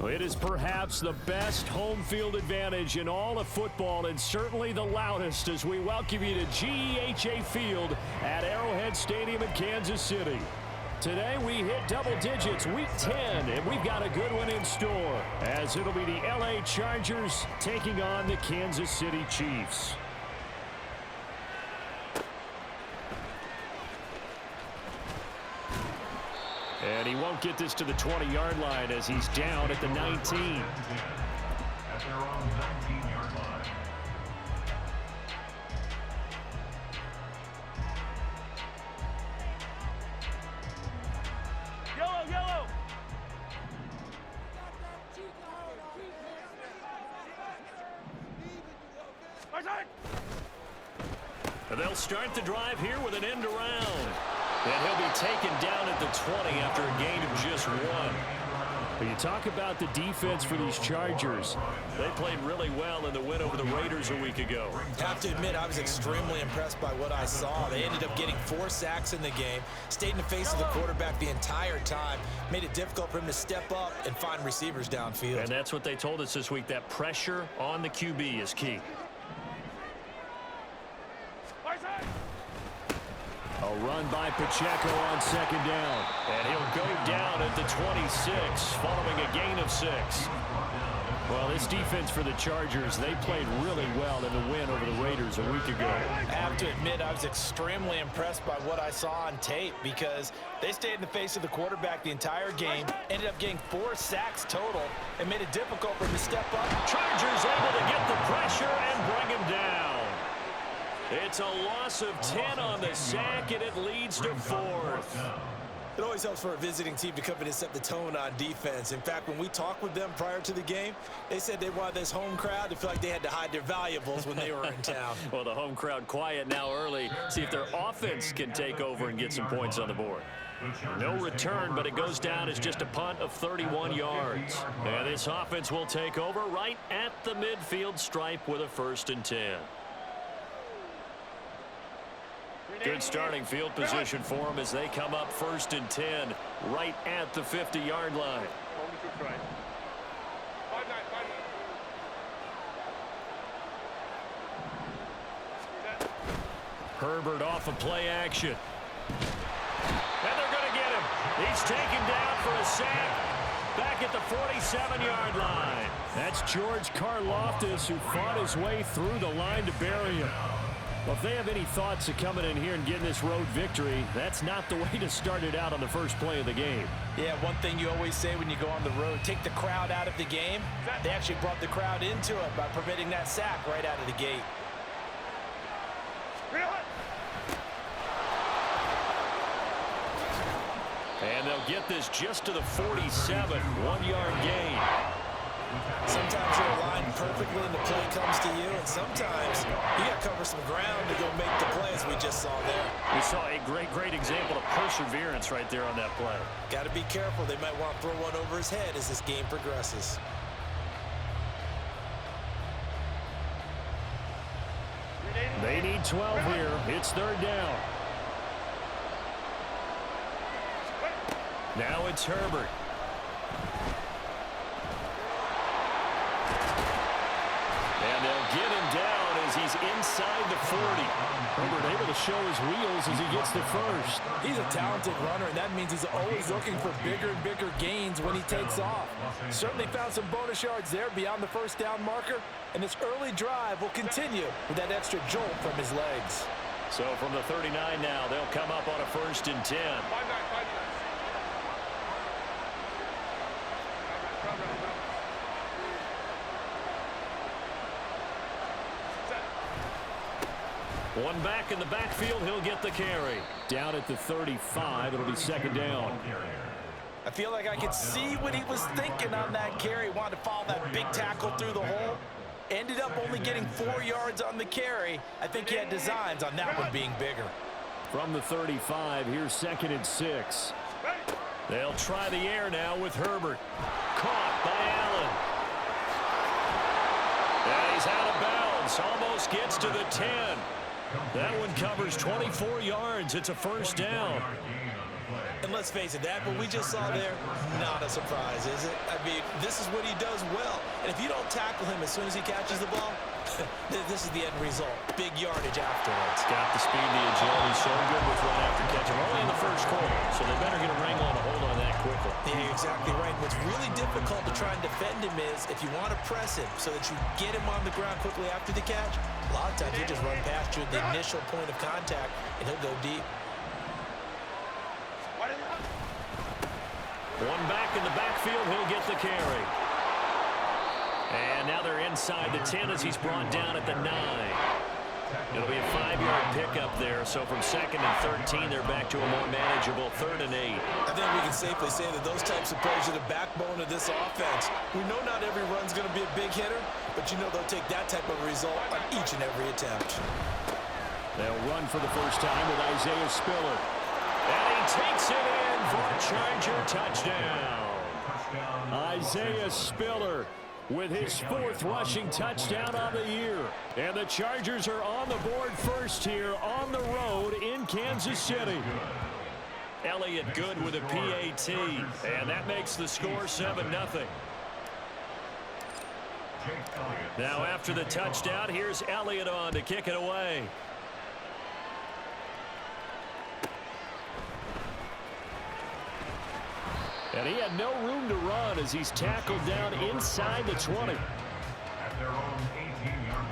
It is perhaps the best home field advantage in all of football and certainly the loudest as we welcome you to GEHA Field at Arrowhead Stadium in Kansas City. Today we hit double digits, week 10, and we've got a good one in store as it'll be the LA Chargers taking on the Kansas City Chiefs. And he won't get this to the 20-yard line as he's down at the 19. At their own 19-yard line. Yellow, yellow. And they'll start the drive here with an end around. And he'll be taken down at the 20 after a gain of just one. But you talk about the defense for these Chargers. They played really well in the win over the Raiders a week ago. I have to admit, I was extremely impressed by what I saw. They ended up getting 4 sacks in the game, stayed in the face of the quarterback the entire time, made it difficult for him to step up and find receivers downfield. And that's what they told us this week, that pressure on the QB is key. A run by Pacheco on second down. And he'll go down at the 26 following a gain of 6. Well, this defense for the Chargers, they played really well in the win over the Raiders a week ago. I have to admit, I was extremely impressed by what I saw on tape because they stayed in the face of the quarterback the entire game, ended up getting 4 sacks total, and made it difficult for him to step up. Chargers able to get the pressure and bring him down. It's a loss of 10 on the sack, and it leads to 4th. It always helps for a visiting team to come in and set the tone on defense. In fact, when we talked with them prior to the game, they said they wanted this home crowd to feel like they had to hide their valuables when they were in town. Well, the home crowd quiet now early. See if their offense can take over and get some points on the board. No return, but it goes down as just a punt of 31 yards. And this offense will take over right at the midfield stripe with a 1st and 10. Good starting field position for them as they come up 1st and 10 right at the 50-yard line. Herbert off of play action. And they're going to get him. He's taken down for a sack back at the 47-yard line. That's George Karlaftis who fought his way through the line to bury him. Well, if they have any thoughts of coming in here and getting this road victory, that's not the way to start it out on the first play of the game. Yeah, one thing you always say when you go on the road, take the crowd out of the game. They actually brought the crowd into it by permitting that sack right out of the gate. And they'll get this just to the 47, 1-yard gain. Sometimes you're aligned perfectly and the play comes to you, and sometimes you got to cover some ground to go make the play, as we just saw there. We saw a great example of perseverance right there on that play. Got to be careful. They might want to throw one over his head as this game progresses. They need 12 here. It's 3rd down. Now it's Herbert. And they'll get him down as he's inside the 40. Herbert able to show his wheels as he gets the 1st. He's a talented runner, and that means he's always looking for bigger and bigger gains when he takes off. Certainly found some bonus yards there beyond the 1st down marker, and this early drive will continue with that extra jolt from his legs. So from the 39 now, they'll come up on a 1st and 10. One back in the backfield, he'll get the carry. Down at the 35, it'll be 2nd down. I feel like I could see what he was thinking on that carry. Wanted to follow that big tackle through the hole. Ended up only getting 4 yards on the carry. I think he had designs on that one being bigger. From the 35, here's 2nd and 6. They'll try the air now with Herbert. Caught by Allen. And he's out of bounds. Almost gets to the 10. That one covers 24 yards. It's a 1st down. And let's face it, that what we just saw there, not a surprise, is it? I mean, this is what he does well. And if you don't tackle him as soon as he catches the ball, this is the end result. Big yardage afterwards. Got the speed, the agility, so good with run after catch. We're only in the first quarter, so they better get a wrangle and a hold on that quickly. Yeah, you're exactly right. What's really difficult to try and defend him is if you want to press him so that you get him on the ground quickly after the catch, a lot of times he'll just run past you at the initial point of contact, and he'll go deep. One back in the backfield, he'll get the carry. And now they're inside the 10 as he's brought down at the 9. It'll be a 5-yard pickup there, so from 2nd and 13, they're back to a more manageable 3rd and 8. I think we can safely say that those types of plays are the backbone of this offense. We know not every run's going to be a big hitter, but you know they'll take that type of result on each and every attempt. They'll run for the first time with Isaiah Spiller. And he takes it in for a Charger touchdown. Isaiah Spiller with his 4th rushing touchdown on the year. And the Chargers are on the board first here on the road in Kansas City. Elliott Good with a PAT, and that makes the score 7-0. Now after the touchdown, here's Elliott on to kick it away. And he had no room to run as he's tackled down inside the 20. At their own 18-yard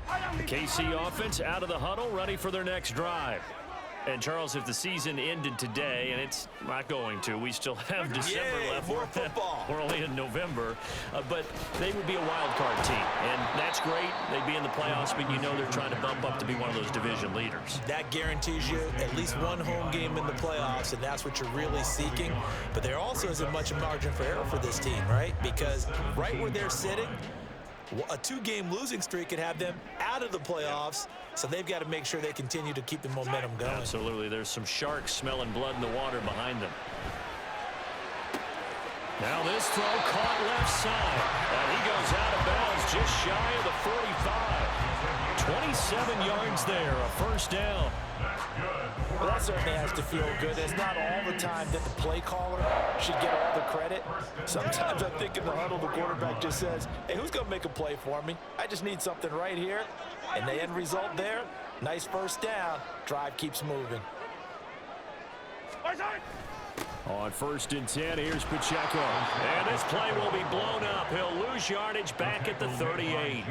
line. The KC offense out of the huddle, ready for their next drive. And, Charles, if the season ended today, and it's not going to, we still have December left. More football. We're only in November. But they would be a wild card team. And that's great. They'd be in the playoffs, but you know they're trying to bump up to be one of those division leaders. That guarantees you at least one home game in the playoffs, and that's what you're really seeking. But there also isn't much margin for error for this team, right? Because right where they're sitting, a 2-game losing streak could have them out of the playoffs, so they've got to make sure they continue to keep the momentum going. Absolutely. There's some sharks smelling blood in the water behind them. Now this throw caught left side, and he goes out of bounds just shy of the 45. 27 yards there, a first down. Well, that certainly has to feel good. It's not all the time that the play caller should get all the credit. Sometimes I think in the huddle, the quarterback just says, hey, who's going to make a play for me? I just need something right here. And the end result there, nice first down. Drive keeps moving. On 1st and 10, here's Pacheco. And this play will be blown up. He'll lose yardage back at the 38.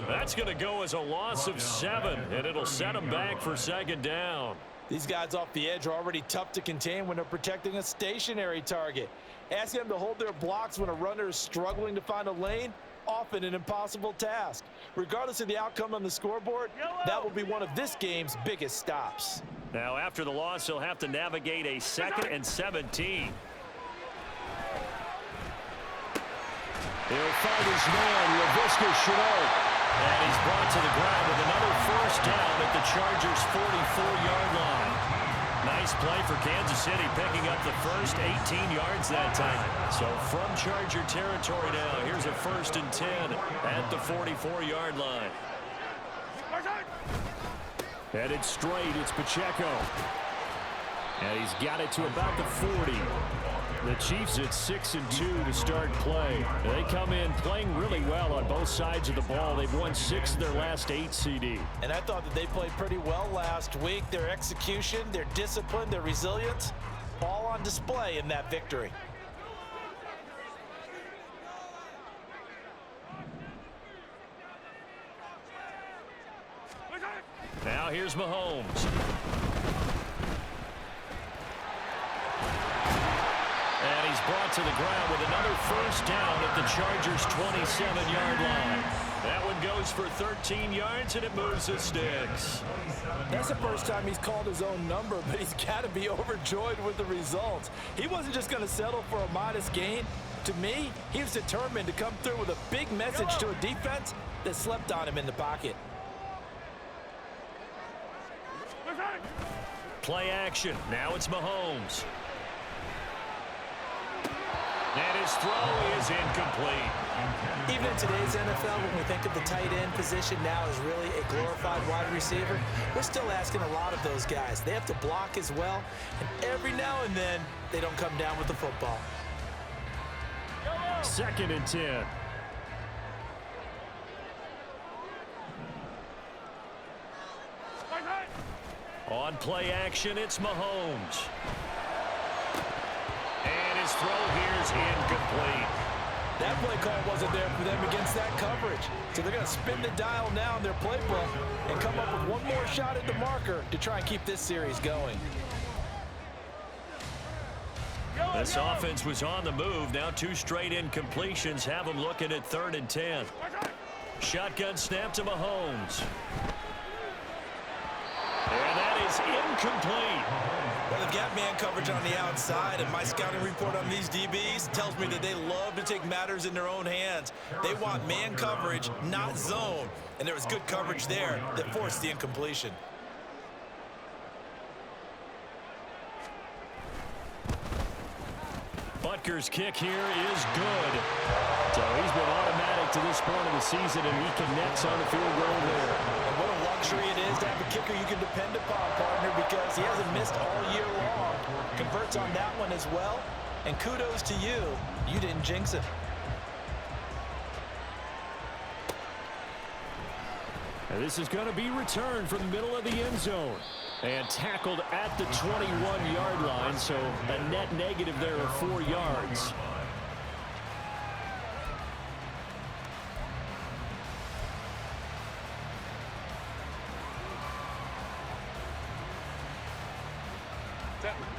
That's going to go as a loss of 7, and it'll set him back for 2nd down. These guys off the edge are already tough to contain when they're protecting a stationary target. Asking them to hold their blocks when a runner is struggling to find a lane, often an impossible task. Regardless of the outcome on the scoreboard, that will be one of this game's biggest stops. Now, after the loss, he'll have to navigate a 2nd and 17. He'll find his man, LaVisca Chenault. And he's brought to the ground with another first down at the Chargers' 44-yard line. Nice play for Kansas City, picking up the first 18 yards that time. So from Charger territory now, here's a 1st and 10 at the 44-yard line. Headed straight, it's Pacheco. And he's got it to about the 40. The Chiefs at 6-2 to start play. They come in playing really well on both sides of the ball. They've won 6 of their last 8 CD. And I thought that they played pretty well last week. Their execution, their discipline, their resilience, all on display in that victory. Now here's Mahomes. And he's brought to the ground with another first down at the Chargers' 27-yard line. That one goes for 13 yards, and it moves the sticks. That's the first time he's called his own number, but he's got to be overjoyed with the results. He wasn't just going to settle for a modest gain. To me, he was determined to come through with a big message to a defense that slept on him in the pocket. Play action. Now it's Mahomes. And his throw is incomplete. Even in today's NFL, when we think of the tight end position now as really a glorified wide receiver, we're still asking a lot of those guys. They have to block as well, and every now and then, they don't come down with the football. 2nd and 10. On play action, it's Mahomes. And his throw here is incomplete. That play call wasn't there for them against that coverage. So they're going to spin the dial now in their playbook and come up with one more shot at the marker to try and keep this series going. This offense was on the move. Now 2 straight incompletions have them looking at 3rd and 10. Shotgun snap to Mahomes. And that is incomplete. Well, they've got man coverage on the outside, and my scouting report on these DBs tells me that they love to take matters in their own hands. They want man coverage, not zone. And there was good coverage there that forced the incompletion. Butker's kick here is good. So he's been automatic to this point of the season, and he connects on the field goal there. And what a luxury it is to have a kicker you can depend upon, partner, because he hasn't missed all year long. Converts on that one as well. And kudos to you. You didn't jinx him. And this is going to be returned from the middle of the end zone. And tackled at the 21-yard line, so a net negative there of 4 yards.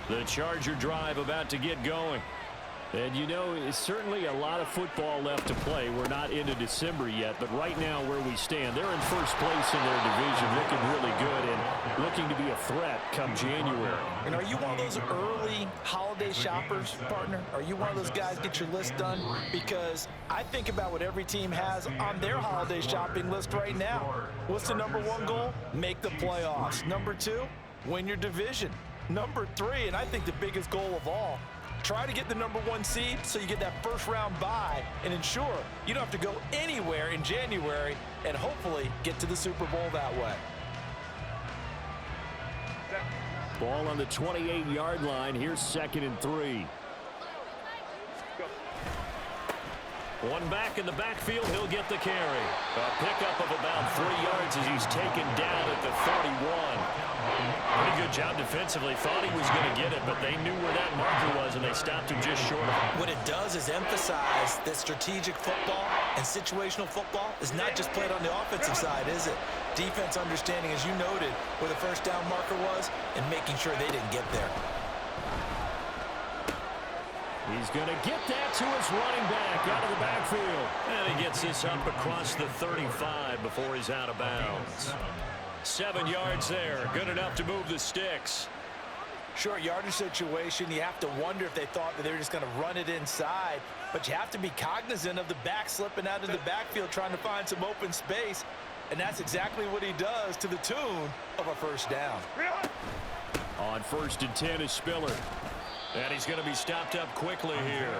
The Charger drive about to get going. And, you know, it's certainly a lot of football left to play. We're not into December yet, but right now where we stand, they're in first place in their division, looking really good and looking to be a threat come January. And are you one of those early holiday shoppers, partner? Are you one of those guys get your list done? Because I think about what every team has on their holiday shopping list right now. What's the #1 goal? Make the playoffs. #2, win your division. #3, and I think the biggest goal of all, try to get the #1 seed so you get that first-round bye and ensure you don't have to go anywhere in January and hopefully get to the Super Bowl that way. Ball on the 28-yard line. Here's 2nd and 3. One back in the backfield. He'll get the carry. A pickup of about 3 yards as he's taken down at the 31. Pretty good job defensively. Thought he was going to get it, but they knew where that marker was, and they stopped him just short of it. What it does is emphasize that strategic football and situational football is not just played on the offensive side, is it? Defense understanding, as you noted, where the first down marker was and making sure they didn't get there. He's going to get that to his running back out of the backfield. And he gets this up across the 35 before he's out of bounds. 7 yards there. Good enough to move the sticks. Short yardage situation, you have to wonder if they thought that they were just going to run it inside. But you have to be cognizant of the back slipping out of the backfield trying to find some open space. And that's exactly what he does to the tune of a first down. On 1st and 10 is Spiller. And he's going to be stopped up quickly here.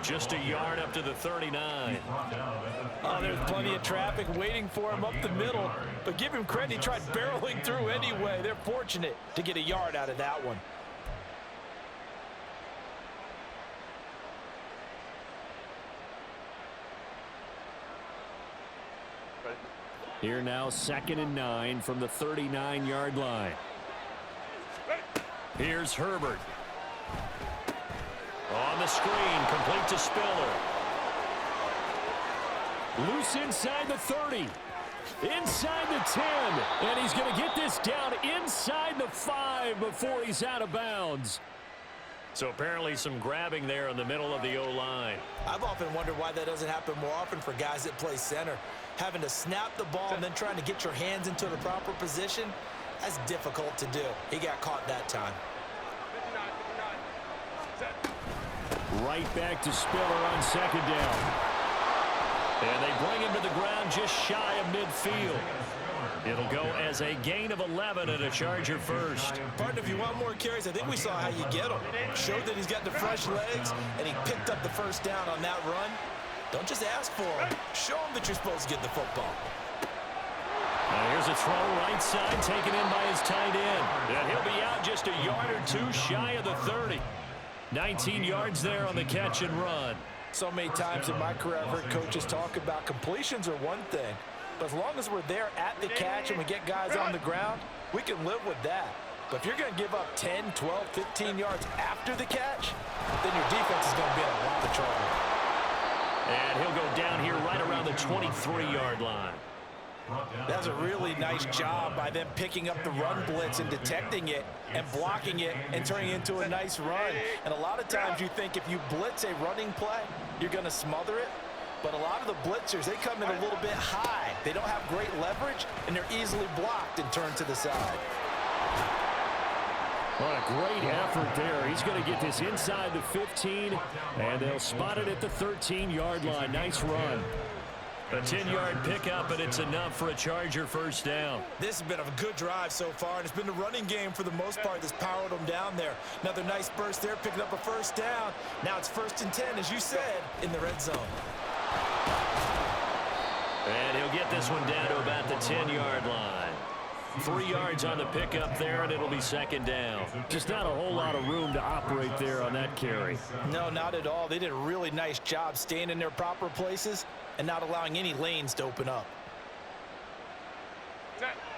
Just a yard up to the 39. Oh, there's plenty of traffic waiting for him up the middle. But give him credit, he tried barreling through anyway. They're fortunate to get a yard out of that one. Here now, 2nd and 9 from the 39-yard line. Here's Herbert. On the screen, complete to Spiller. Loose inside the 30. Inside the 10. And he's going to get this down inside the 5 before he's out of bounds. So apparently some grabbing there in the middle of the O-line. I've often wondered why that doesn't happen more often for guys that play center. Having to snap the ball and then trying to get your hands into the proper position, that's difficult to do. He got caught that time. Right back to Spiller on 2nd down. And they bring him to the ground just shy of midfield. It'll go as a gain of 11 and a Charger first. Partner, if you want more carries, I think we saw how you get them. Showed that he's got the fresh legs, and he picked up the first down on that run. Don't just ask for him. Show him that you're supposed to get the football. Here's a throw right side taken in by his tight end. And he'll be out just a yard or two shy of the 30. 19 yards there on the catch and run. So many times in my career, I've heard coaches talk about completions are one thing. But as long as we're there at the catch and we get guys on the ground, we can live with that. But if you're going to give up 10, 12, 15 yards after the catch, then your defense is going to be in a lot of trouble. And he'll go down here right around the 23-yard line. That's a really nice job by them picking up the run blitz and detecting it and blocking it and turning it into a nice run. And a lot of times you think if you blitz a running play, you're going to smother it. But a lot of the blitzers, they come in a little bit high. They don't have great leverage, and they're easily blocked and turned to the side. What a great effort there. He's going to get this inside the 15, and they'll spot it at the 13-yard line. Nice run. A 10-yard pickup, and it's enough for a Charger first down. This has been a good drive so far, and it's been the running game for the most part that's powered them down there. Another nice burst there, picking up a first down. Now it's 1st and 10, as you said, in the red zone. And he'll get this one down to about the 10-yard line. 3 yards on the pickup there, and it'll be 2nd down. Just not a whole lot of room to operate there on that carry. No, not at all. They did a really nice job staying in their proper places and not allowing any lanes to open up.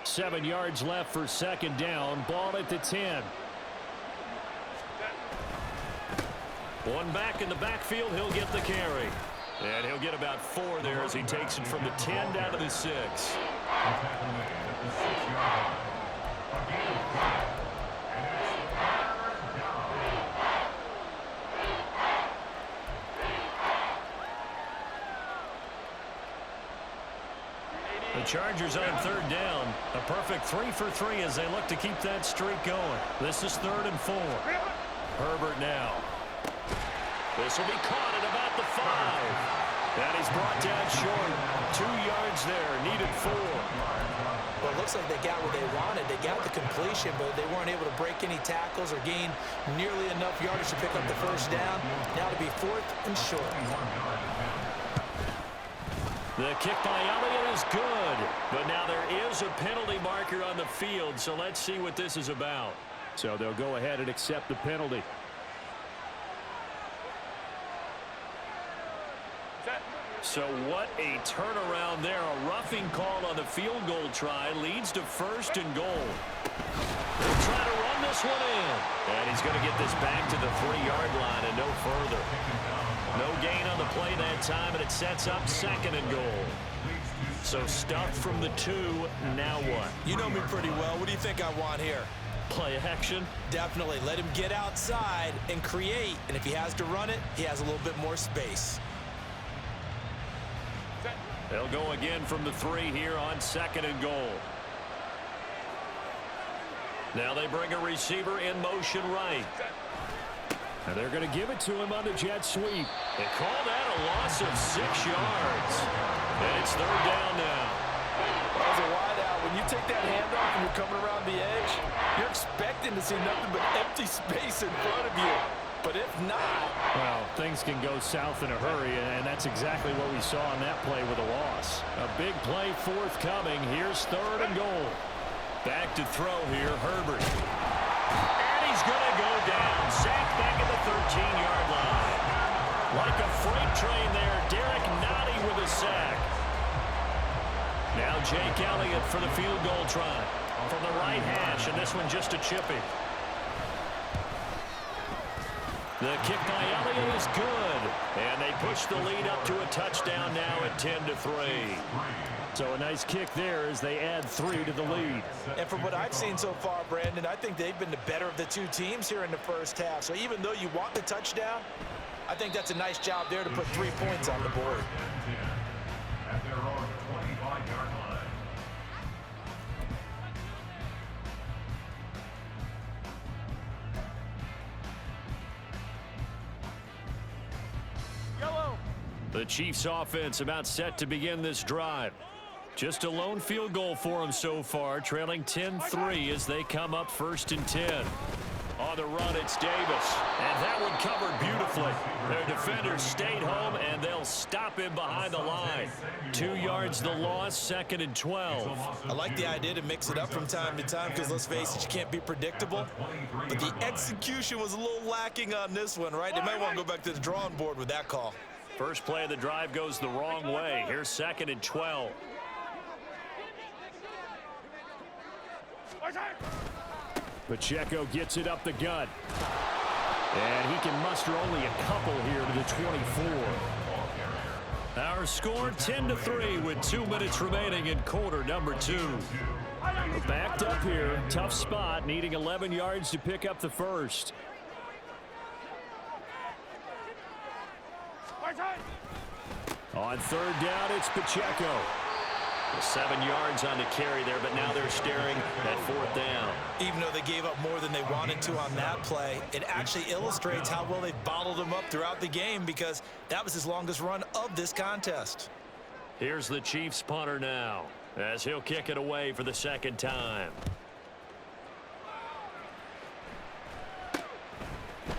7 yards left for 2nd down. Ball at the 10. One back in the backfield. He'll get the carry. And he'll get about 4 there as he takes it from the 10 down to the 6. The Chargers on 3rd down. A perfect 3 for 3 as they look to keep that streak going. This is 3rd and 4. Herbert now. This will be caught at about the 5. And he's brought down short. 2 yards there. Needed 4. Well, it looks like they got what they wanted. They got the completion, but they weren't able to break any tackles or gain nearly enough yardage to pick up the first down. Now to be 4th and short. The kick by Elliott is good. But now there is a penalty marker on the field, so let's see what this is about. So they'll go ahead and accept the penalty. So what a turnaround there. A roughing call on the field goal try leads to 1st and goal. They'll try to run this one in. And he's going to get this back to the 3-yard line and no further. No gain on the play that time, and it sets up 2nd and goal. So stuffed from the 2. Now what? You know me pretty well. What do you think I want here? Play action? Definitely. Let him get outside and create. And if he has to run it, he has a little bit more space. They'll go again from the 3 here on 2nd and goal. Now they bring a receiver in motion right. And they're going to give it to him on the jet sweep. They call that a loss of 6 yards. And it's 3rd down now. That was a wide out. When you take that handoff and you're coming around the edge, you're expecting to see nothing but empty space in front of you. But if not... Well, things can go south in a hurry, and that's exactly what we saw on that play with a loss. A big play forthcoming. Here's 3rd and goal. Back to throw here, Herbert. And he's going to go down. Sacked back at the 13-yard line. Like a freight train there, Derek Nottie with a sack. Now Jake Elliott for the field goal try. From the right hash, and this one just a chippy. The kick by Elliott is good. And they push the lead up to a touchdown now at 10-3. So a nice kick there as they add 3 to the lead. And from what I've seen so far, Brandon, I think they've been the better of the 2 teams here in the first half. So even though you want the touchdown, I think that's a nice job there to put 3 points on the board. At their own 25-yard line. The Chiefs offense about set to begin this drive. Just a lone field goal for them so far, trailing 10-3 as they come up 1st and 10. On the run, it's Davis. And that one covered beautifully. Their defenders stayed home, and they'll stop him behind the line. 2 yards the loss, 2nd and 12. I like the idea to mix it up from time to time because, let's face it, you can't be predictable. But the execution was a little lacking on this one, right? They might want to go back to the drawing board with that call. First play of the drive goes the wrong way. Here's 2nd and 12. Pacheco gets it up the gut. And he can muster only a couple here to the 24. Our score 10-3 with 2 minutes remaining in quarter number 2. We're backed up here. Tough spot, needing 11 yards to pick up the first. On 3rd down, it's Pacheco. 7 yards on the carry there, but now they're staring at 4th down. Even though they gave up more than they wanted to on that play, it actually illustrates how well they bottled them up throughout the game because that was his longest run of this contest. Here's the Chiefs punter now as he'll kick it away for the 2nd time.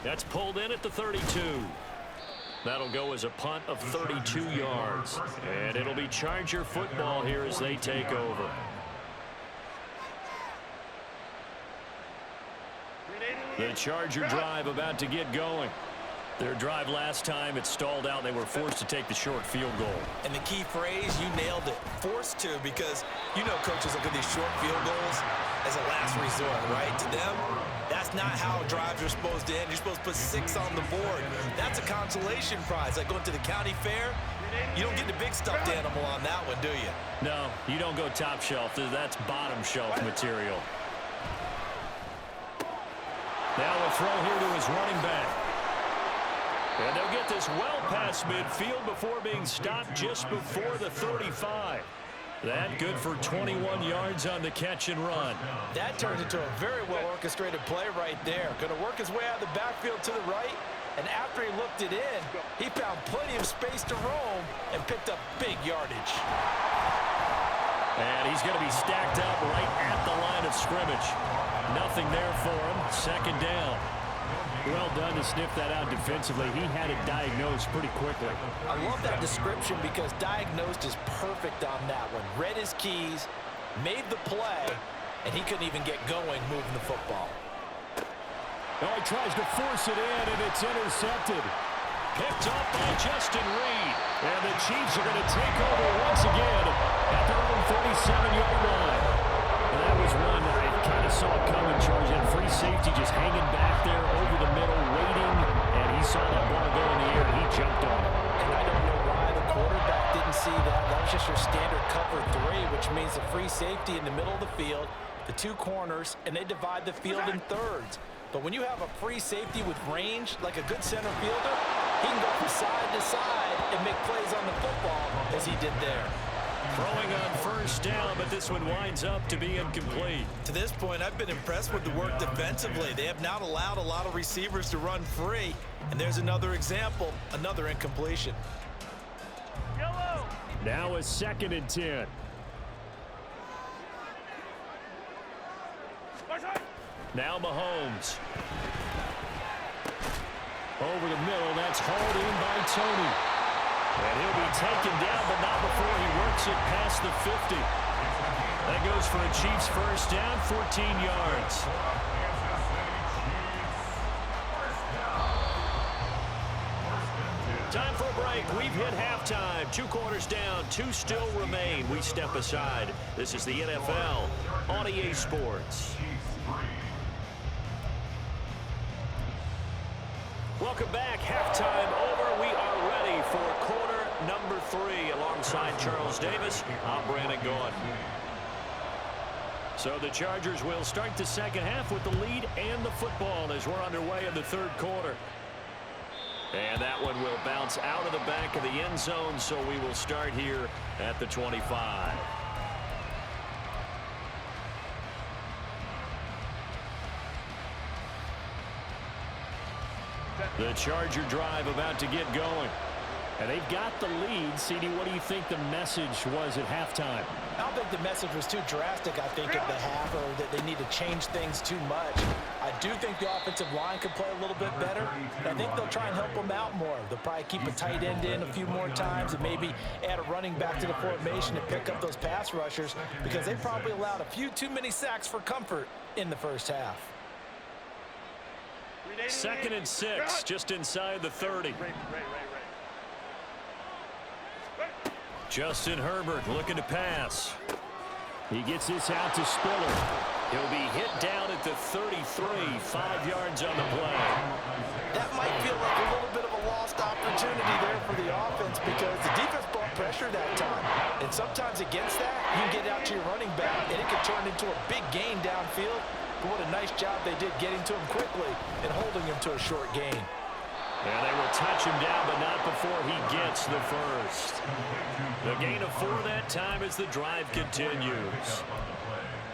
That's pulled in at the 32. That'll go as a punt of 32 yards. And it'll be Charger football here as they take over. The Charger drive about to get going. Their drive last time, it stalled out. They were forced to take the short field goal. And the key phrase, you nailed it. Forced to, because you know coaches look at these short field goals as a last resort, right? To them, that's not how drives are supposed to end. You're supposed to put 6 on the board. That's a consolation prize. Like going to the county fair, you don't get the big stuffed animal on that one, do you? No, you don't go top shelf. That's bottom shelf material. Now a throw here to his running back. And they'll get this well past midfield before being stopped just before the 35. That good for 21 yards on the catch and run. That turned into a very well orchestrated play right there. Going to work his way out of the backfield to the right. And after he looked it in, he found plenty of space to roam and picked up big yardage. And he's going to be stacked up right at the line of scrimmage. Nothing there for him. 2nd down. Well done to sniff that out defensively. He had it diagnosed pretty quickly. I love that description because diagnosed is perfect on that one. Read his keys, made the play, and he couldn't even get going moving the football. Oh, he tries to force it in, and it's intercepted. Picked up by Justin Reed. And the Chiefs are going to take over once again at their own 47-yard line. And that was one I kind of saw coming, Charge. That free safety just hanging back there over the middle, waiting, and he saw that ball go in the air, and he jumped on it. And I don't know why the quarterback didn't see that. That was just your standard cover 3, which means the free safety in the middle of the field, the 2 corners, and they divide the field in thirds. But when you have a free safety with range, like a good center fielder, he can go from side to side and make plays on the football as he did there. Throwing on 1st down, but this one winds up to be incomplete. To this point, I've been impressed with the work defensively. They have not allowed a lot of receivers to run free. And there's another example, another incompletion. Now a 2nd and 10. Now Mahomes. Over the middle, that's hauled in by Tony. And he'll be taken down, but not before he works it past the 50. That goes for a Chiefs 1st down, 14 yards. Time for a break. We've hit halftime. 2 quarters down, 2 still remain. We step aside. This is the NFL on EA Sports. Welcome back. Halftime over. We are ready for quarter number 3. Alongside Charles Davis, I'm Brandon Gaudin. So the Chargers will start the second half with the lead and the football as we're underway in the 3rd quarter. And that one will bounce out of the back of the end zone, so we will start here at the 25. The Charger drive about to get going. And they've got the lead. CD, what do you think the message was at halftime? I don't think the message was too drastic, I think, at the half, or that they need to change things too much. I do think the offensive line can play a little bit better. I think they'll try and help them out more. They'll probably keep a tight end in a few more times and maybe add a running back to the formation and pick up those pass rushers, because they probably allowed a few too many sacks for comfort in the first half. 2nd and 6, just inside the 30. Justin Herbert looking to pass. He gets this out to Spiller. He'll be hit down at the 33, 5 yards on the play. That might feel like a little bit of a lost opportunity there for the offense, because the defense brought pressure that time. And sometimes against that, you can get out to your running back, and it can turn into a big gain downfield. But what a nice job they did getting to him quickly and holding him to a short gain. And they will touch him down, but not before he gets the first. The gain of 4 that time as the drive continues.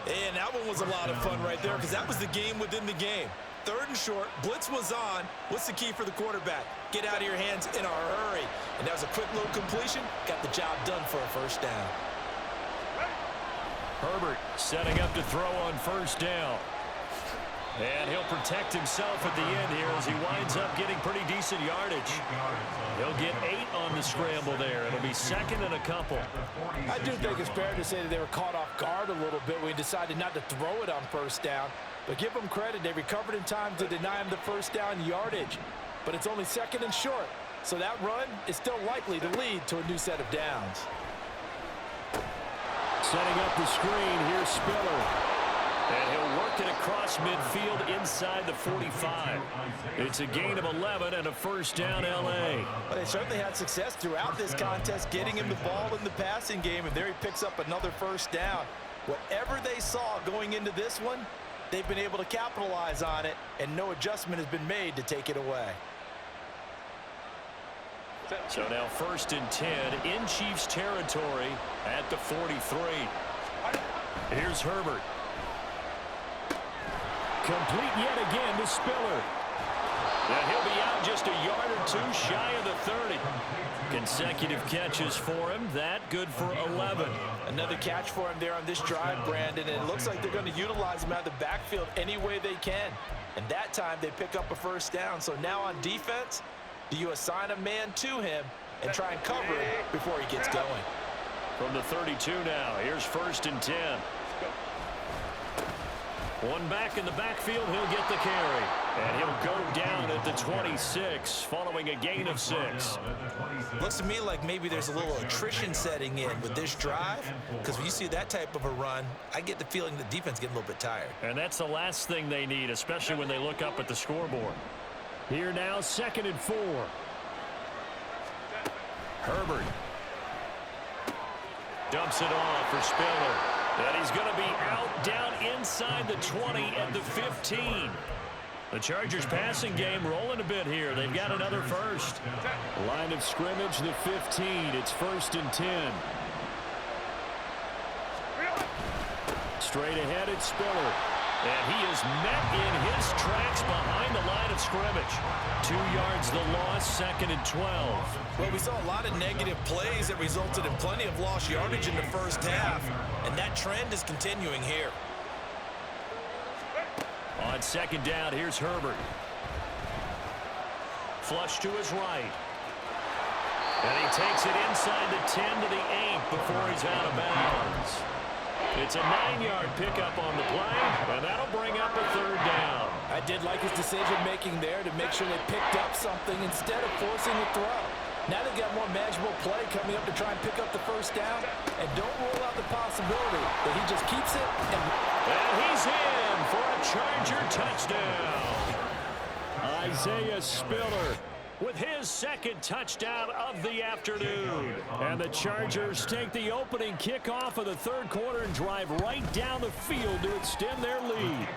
And that one was a lot of fun right there, because that was the game within the game. 3rd and short, blitz was on. What's the key for the quarterback? Get out of your hands in a hurry. And that was a quick little completion. Got the job done for a first down. Herbert setting up to throw on first down. And he'll protect himself at the end here as he winds up getting pretty decent yardage. He'll get 8 on the scramble there. It'll be 2nd and a couple. I do think it's fair to say that they were caught off guard a little bit when he decided not to throw it on first down. But give them credit. They recovered in time to deny him the first down yardage. But it's only 2nd and short. So that run is still likely to lead to a new set of downs. Setting up the screen, here's Spiller. And he'll work it across midfield inside the 45. It's a gain of 11 and a first down, L.A. Well, they certainly had success throughout this contest getting him the ball in the passing game, and there he picks up another first down. Whatever they saw going into this one, they've been able to capitalize on it, and no adjustment has been made to take it away. So now 1st and 10 in Chiefs territory at the 43. Here's Herbert. Complete yet again to Spiller. And he'll be out just a yard or 2 shy of the 30. Consecutive catches for him. That good for 11. Another catch for him there on this drive, Brandon, and it looks like they're going to utilize him out of the backfield any way they can. And that time they pick up a first down. So now on defense, do you assign a man to him and try and cover him before he gets going? From the 32 now, here's 1st and 10. One back in the backfield, he'll get the carry. And he'll go down at the 26 following a gain of 6. Looks to me like maybe there's a little attrition setting in with this drive, because when you see that type of a run, I get the feeling the defense getting a little bit tired. And that's the last thing they need, especially when they look up at the scoreboard. Here now, 2nd and 4. Herbert dumps it off for Spiller. And he's going to be out down inside the 20 at the 15. The Chargers passing game rolling a bit here. They've got another first. Line of scrimmage, the 15. It's 1st and 10. Straight ahead, it's Spiller. And he is met in his tracks behind the line of scrimmage. 2 yards the loss, 2nd and 12. Well, we saw a lot of negative plays that resulted in plenty of lost yardage in the first half, and that trend is continuing here. On 2nd down, here's Herbert. Flush to his right. And he takes it inside the 10 to the 8 before he's out of bounds. It's a 9-yard pickup on the play, and that'll bring up a 3rd down. I did like his decision-making there to make sure they picked up something instead of forcing a throw. Now they've got more manageable play coming up to try and pick up the first down, and don't rule out the possibility that he just keeps it. And he's in for a Charger touchdown. Isaiah Spiller with his 2nd touchdown of the afternoon. And the Chargers take the opening kickoff of the 3rd quarter and drive right down the field to extend their lead.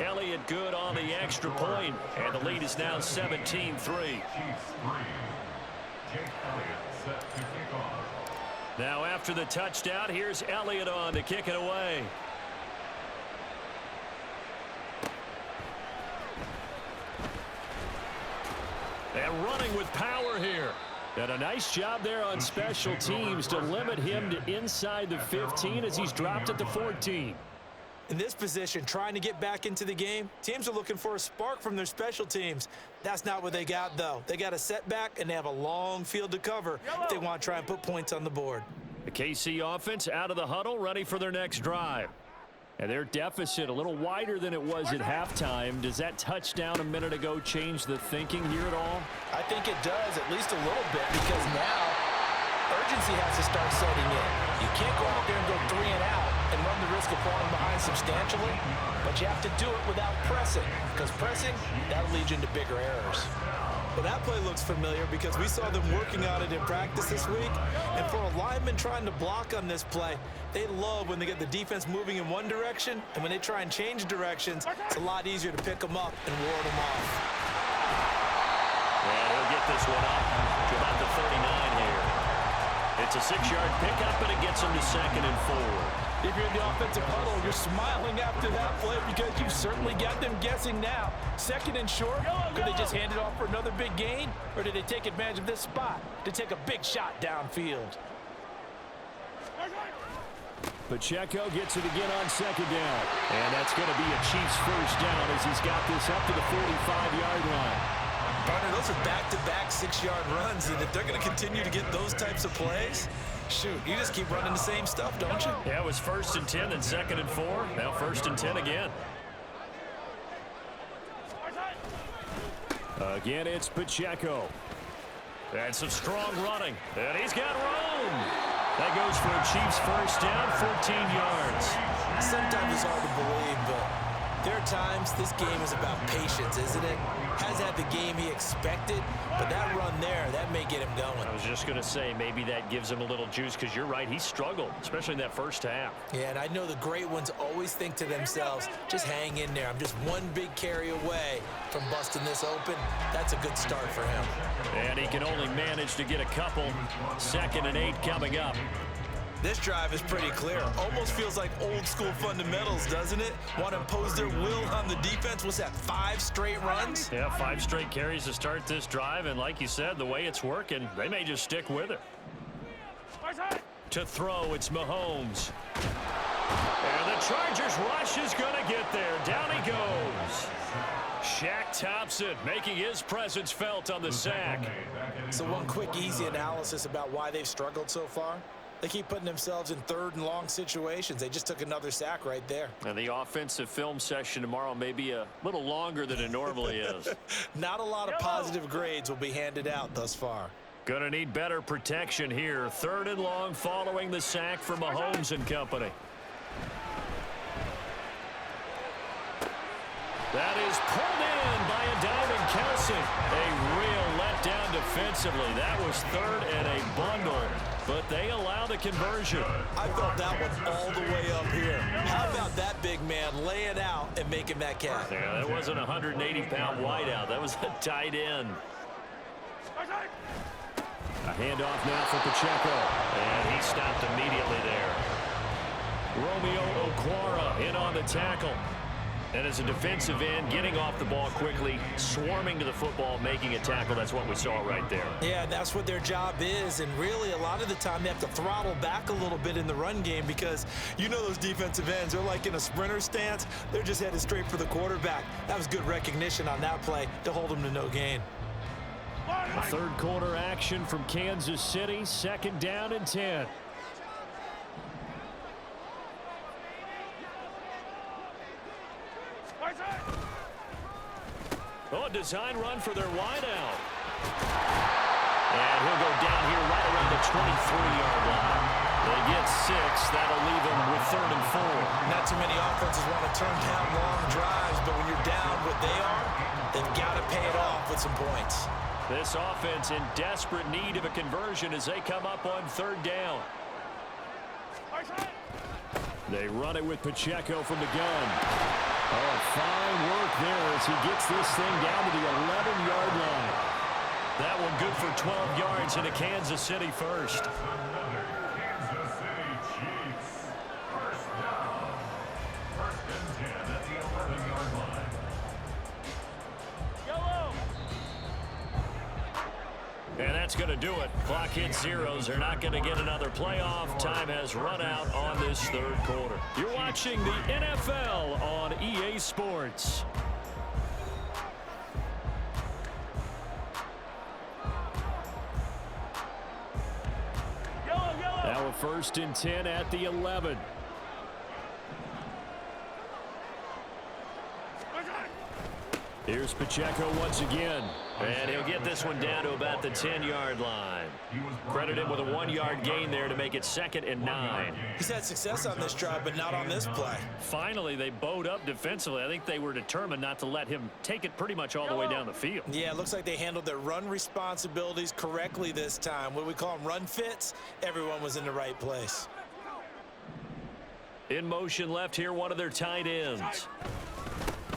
Elliott good on the extra point, and the lead is now 17-3. Now after the touchdown, here's Elliott on to kick it away. And running with power here. And a nice job there on special teams to limit him to inside the 15 as he's dropped at the 14. In this position, trying to get back into the game, teams are looking for a spark from their special teams. That's not what they got, though. They got a setback, and they have a long field to cover if they want to try and put points on the board. The KC offense out of the huddle, ready for their next drive. And their deficit a little wider than it was at halftime. Does that touchdown a minute ago change the thinking here at all? I think it does, at least a little bit, because now urgency has to start setting in. You can't go out there and go 3 and out and run the risk of falling behind substantially, but you have to do it without pressing, because pressing, that'll lead you into bigger errors. Well, that play looks familiar because we saw them working on it in practice this week. And for a lineman trying to block on this play, they love when they get the defense moving in one direction, and when they try and change directions, it's a lot easier to pick them up and ward them off. And he'll get this one up to about the 39 here. It's a 6-yard pickup, and it gets him to 2nd and 4. If you're in the offensive huddle, you're smiling after that play because you've certainly got them guessing now. 2nd and short, could they just hand it off for another big gain? Or did they take advantage of this spot to take a big shot downfield? Pacheco gets it again on 2nd down. And that's going to be a Chiefs first down as he's got this up to the 45-yard line. Partner, those are back-to-back 6-yard runs, and if they're going to continue to get those types of plays, shoot, you just keep running the same stuff, don't you? Yeah, it was 1st and 10, then 2nd and 4. Now 1st and 10 again. Again, it's Pacheco. And some strong running. And he's got room. That goes for a Chiefs first down, 14 yards. Sometimes it's hard to believe, but there are times this game is about patience, isn't it? Has had the game he expected, but that run there, that may get him going. I was just going to say, maybe that gives him a little juice, because you're right, he struggled, especially in that first half. Yeah, and I know the great ones always think to themselves, just hang in there. I'm just one big carry away from busting this open. That's a good start for him. And he can only manage to get a couple. 2nd and 8 coming up. This drive is pretty clear. Almost feels like old school fundamentals, doesn't it? Want to impose their will on the defense. What's that, 5 straight runs? Yeah, 5 straight carries to start this drive. And like you said, the way it's working, they may just stick with it. To throw, it's Mahomes. And the Chargers rush is going to get there. Down he goes. Shaq Thompson making his presence felt on the sack. So one quick, easy analysis about why they've struggled so far. They keep putting themselves in 3rd and long situations. They just took another sack right there. And the offensive film session tomorrow may be a little longer than it normally is. Not a lot of positive grades will be handed out thus far. Gonna need better protection here. 3rd and long following the sack for Mahomes and company. That is pulled in by a diving Kelsey. A real letdown defensively. That was 3rd and a bundle, but they allow the conversion. I felt that one all the way up here. How about that big man laying out and making that catch? Yeah, that wasn't a 180-pound wideout. That was a tight end. A handoff now for Pacheco. And he stopped immediately there. Romeo Okwara in on the tackle. And as a defensive end, getting off the ball quickly, swarming to the football, making a tackle. That's what we saw right there. Yeah, that's what their job is. And really, a lot of the time, they have to throttle back a little bit in the run game because you know those defensive ends, they're like in a sprinter stance. They're just headed straight for the quarterback. That was good recognition on that play to hold them to no gain. A 3rd quarter action from Kansas City. 2nd down and 10. Oh, a design run for their wideout. And he'll go down here right around the 23-yard line. They get 6. That'll leave them with 3rd and 4. Not too many offenses want to turn down long drives, but when you're down what they are, they've got to pay it off with some points. This offense in desperate need of a conversion as they come up on 3rd down. They run it with Pacheco from the gun. Oh, fine work there as he gets this thing down to the 11-yard line. That one good for 12 yards and a Kansas City first. And that's going to do it. Clock hits zeros. They're not going to get another playoff. Time has run out on this third quarter. You're watching the NFL on EA Sports. Now a 1st and 10 at the 11. Here's Pacheco once again. And he'll get this one down to about the 10-yard line. Credit him with a 1-yard gain there to make it 2nd and 9. He's had success on this drive, but not on this play. Finally, they bowed up defensively. I think they were determined not to let him take it pretty much all the way down the field. Yeah, it looks like they handled their run responsibilities correctly this time. What we call them run fits, everyone was in the right place. In motion left here, one of their tight ends.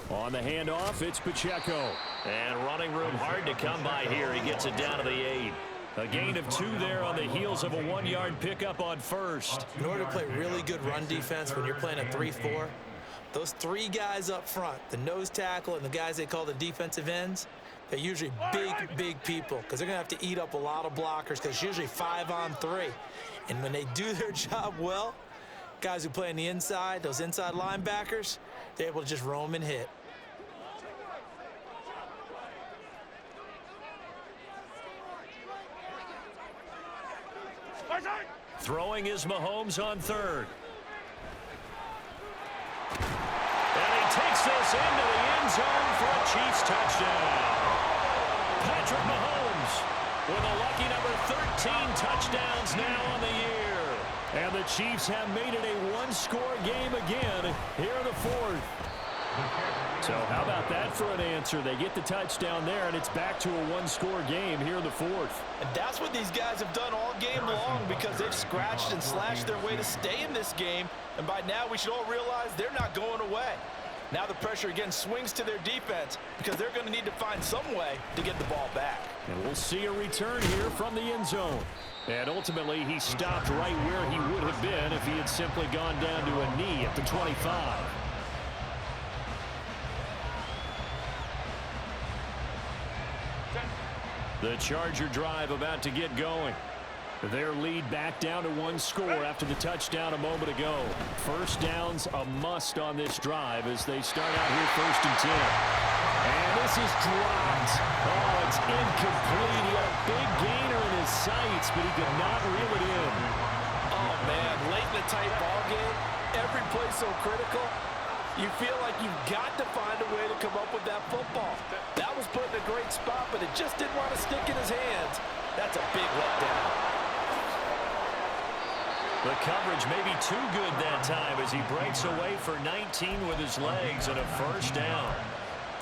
On the handoff, it's Pacheco. And running room hard to come by here. He gets it down to the 8. A gain of 2 there on the heels of a 1-yard pickup on 1st. In order to play really good run defense when you're playing a 3-4, those 3 guys up front, the nose tackle and the guys they call the defensive ends, they're usually big people because they're going to have to eat up a lot of blockers because it's usually 5-on-3. And when they do their job well, guys who play on the inside, those inside linebackers, they're able to just roam and hit. Throwing is Mahomes on 3rd. And he takes this into the end zone for a Chiefs touchdown. Patrick Mahomes with a lucky number 13 touchdowns now on the year. And the Chiefs have made it a 1-score game again here in the 4th. So how about that for an answer? They get the touchdown there, and it's back to a 1-score game here in the 4th. And that's what these guys have done all game long because they've scratched and slashed their way to stay in this game. And by now, we should all realize they're not going away. Now the pressure again swings to their defense because they're going to need to find some way to get the ball back. And we'll see a return here from the end zone. And ultimately, he stopped right where he would have been if he had simply gone down to a knee at the 25. The Charger drive about to get going. Their lead back down to 1 score after the touchdown a moment ago. First down's a must on this drive as they start out here 1st and 10. And this is dropped. Oh, it's incomplete. He had a big gainer in his sights, but he could not reel it in. Oh, man, late in a tight ball game, every play so critical. You feel like you've got to find a way to come up with that football. That was put in a great spot, but it just didn't want to stick in his hands. That's a big letdown. The coverage may be too good that time as he breaks away for 19 with his legs and a 1st down.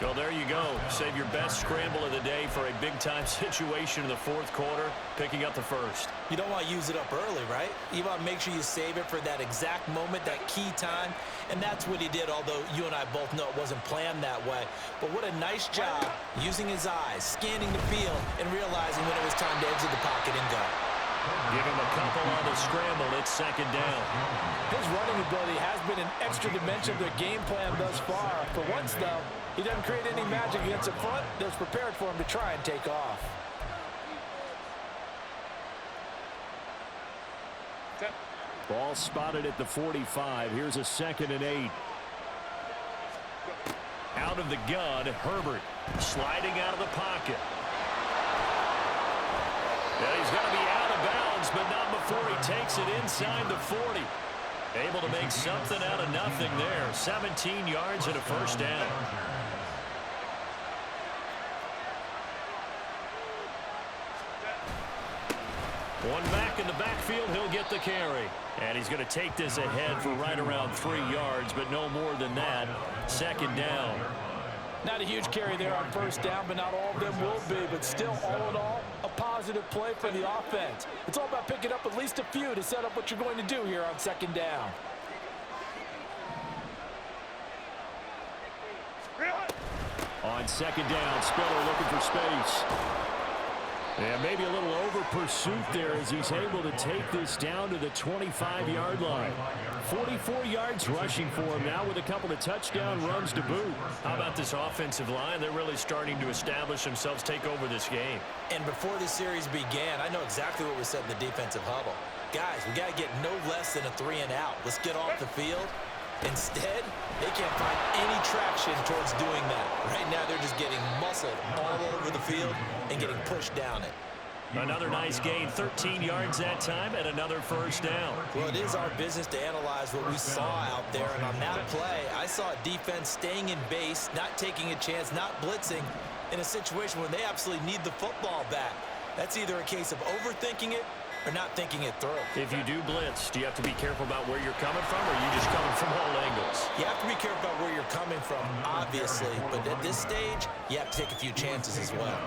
Well, there you go. Save your best scramble of the day for a big-time situation in the 4th quarter, picking up the 1st. You don't want to use it up early, right? You want to make sure you save it for that exact moment, that key time, and that's what he did, although you and I both know it wasn't planned that way. But what a nice job using his eyes, scanning the field, and realizing when it was time to exit the pocket and go. Give him a couple on the scramble. It's 2nd down. His running ability has been an extra dimension of their game plan thus far. For once, though, he doesn't create any magic against the front that's prepared for him to try and take off. Ball spotted at the 45. Here's a 2nd and 8. Out of the gun, Herbert sliding out of the pocket. And he's going to be out of bounds, but not before he takes it inside the 40. Able to make something out of nothing there. 17 yards and a 1st down. One back in the backfield, he'll get the carry. And he's going to take this ahead for right around 3 yards, but no more than that. 2nd down. Not a huge carry there on 1st down, but not all of them will be. But still, all in all, a positive play for the offense. It's all about picking up at least a few to set up what you're going to do here on 2nd down. On 2nd down, Spiller looking for space. And maybe a little over pursuit there as he's able to take this down to the 25-yard line. 44 yards rushing for him now with a couple of touchdown runs to boot. How about this offensive line? They're really starting to establish themselves, take over this game. And before the series began, I know exactly what was said in the defensive huddle. Guys, we got to get no less than a 3 and out. Let's get off the field. Instead, they can't find any traction towards doing that. Right now, they're just getting muscled all over the field and getting pushed down it. Another nice gain, 13 yards that time, and another first down. Well, it is our business to analyze what we saw out there, and on that play, I saw a defense staying in base, not taking a chance, not blitzing, in a situation when they absolutely need the football back. That's either a case of overthinking it or not thinking it through. If you do blitz, do you have to be careful about where you're coming from, or are you just coming from all angles? You have to be careful about where you're coming from, obviously, but at this stage, you have to take a few chances as well.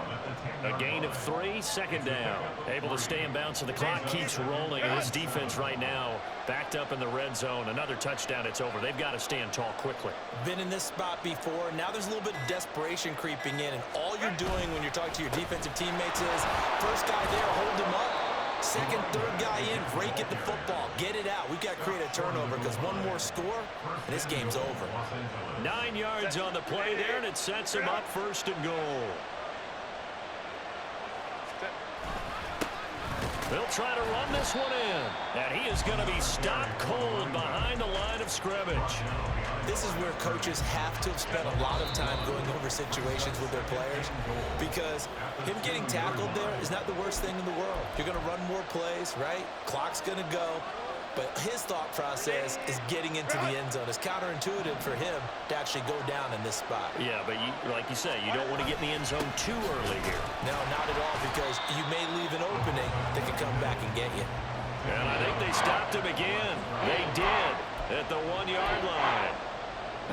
A gain of 3, second down. Able to stay in bounds, and the clock keeps rolling. And his defense right now backed up in the red zone. Another touchdown, it's over. They've got to stand tall quickly. Been in this spot before. Now there's a little bit of desperation creeping in, and all you're doing when you're talking to your defensive teammates is, first guy there, hold him up. Second, third guy in, break at the football. Get it out. We've got to create a turnover because one more score, and this game's over. 9 yards on the play there, and it sets him up first and goal. They'll try to run this one in, and he is going to be stopped cold behind the line of scrimmage. This is where coaches have to have spent a lot of time going over situations with their players, because him getting tackled there is not the worst thing in the world. You're going to run more plays, right? Clock's going to go. But his thought process is getting into the end zone. It's counterintuitive for him to actually go down in this spot. Yeah, but like you say, you don't want to get in the end zone too early here. No, not at all, because you may leave an opening that can come back and get you. And I think they stopped him again. They did at the 1-yard line.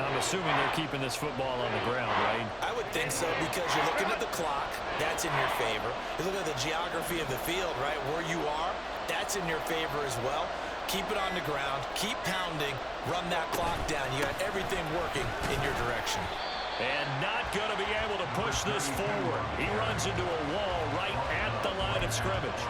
Now, I'm assuming they're keeping this football on the ground, right? I would think so, because you're looking at the clock. That's in your favor. You're looking at the geography of the field, right? Where you are, that's in your favor as well. Keep it on the ground. Keep pounding. Run that clock down. You got everything working in your direction. And not going to be able to push this forward. He runs into a wall right at the line of scrimmage.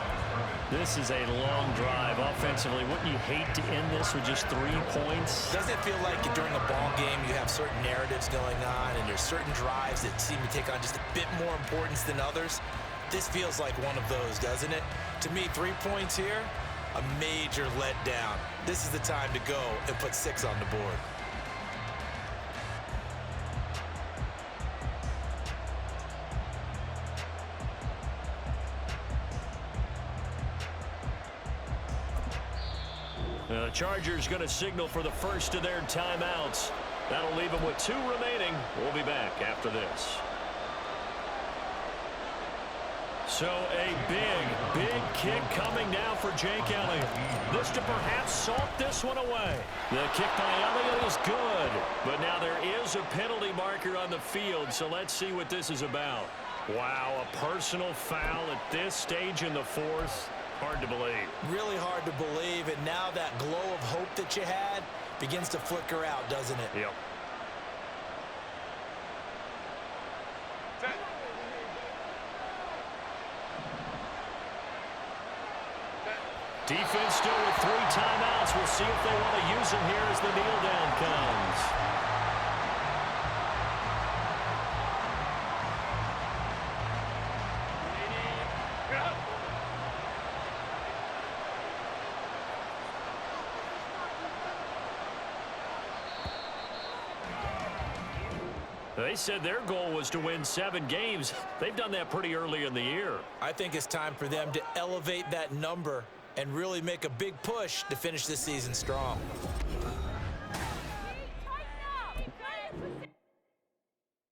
This is a long drive offensively. Wouldn't you hate to end this with just 3 points? Doesn't it feel like during a ball game you have certain narratives going on and there's certain drives that seem to take on just a bit more importance than others? This feels like one of those, doesn't it? To me, 3 points here, a major letdown. This is the time to go and put 6 on the board. The Chargers going to signal for the first of their timeouts. That'll leave them with 2 remaining. We'll be back after this. So a big kick coming now for Jake Elliott. This to perhaps salt this one away. The kick by Elliott is good, but now there is a penalty marker on the field, so let's see what this is about. Wow, a personal foul at this stage in the 4th. Hard to believe. Really hard to believe, and now that glow of hope that you had begins to flicker out, doesn't it? Yep. Defense still with 3 timeouts. We'll see if they want to use them here as the kneel down comes. They said their goal was to win 7 games. They've done that pretty early in the year. I think it's time for them to elevate that number and really make a big push to finish this season strong.